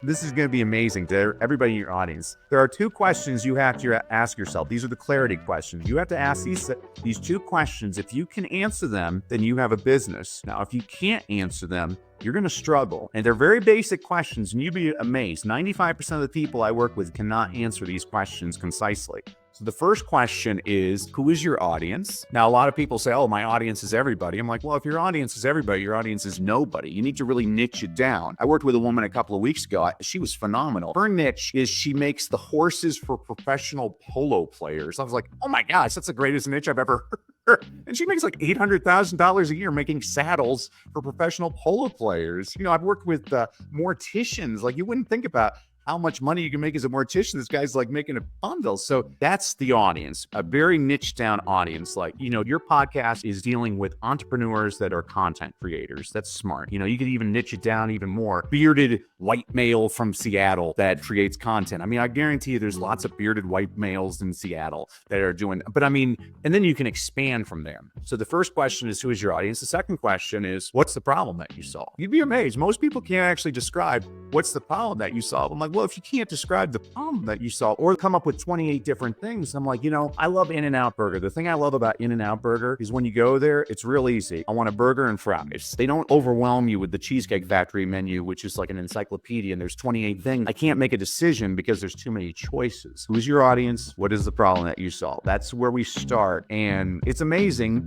This is going to be amazing to everybody in your audience. There are two questions you have to ask yourself. These are the clarity questions. You have to ask these two questions. If you can answer them, then you have a business. Now, if you can't answer them, you're going to struggle. And they're very basic questions, and you'd be amazed. 95% of the people I work with cannot answer these questions concisely. So the first question is, who is your audience? Now, a lot of people say, oh, my audience is everybody. I'm like, well, if your audience is everybody, your audience is nobody. You need to really niche it down. I worked with a woman a couple of weeks ago. She was phenomenal. Her niche is she makes the horses for professional polo players. I was like, oh my gosh, that's the greatest niche I've ever heard. And she makes like $800,000 a year making saddles for professional polo players. You know, I've worked with morticians. Like, you wouldn't think about how much money you can make as a mortician. This guy's like making a bundle. So that's the audience, a very niche down audience. Like, you know, your podcast is dealing with entrepreneurs that are content creators. That's smart. You know, you could even niche it down even more. Bearded white male from Seattle that creates content. I mean, I guarantee you there's lots of bearded white males in Seattle that are doing, but I mean, and then you can expand from there. So the first question is, who is your audience? The second question is, what's the problem that you solve? You'd be amazed. Most people can't actually describe what's the problem that you solve. I'm like, well, if you can't describe the problem that you solve or come up with 28 different things, I'm like, you know, I love In-N-Out Burger. The thing I love about In-N-Out Burger is when you go there, it's real easy. I want a burger and fries. They don't overwhelm you with the Cheesecake Factory menu, which is like an encyclopedia and there's 28 things. I can't make a decision because there's too many choices. Who's your audience? What is the problem that you solve? That's where we start. And it's amazing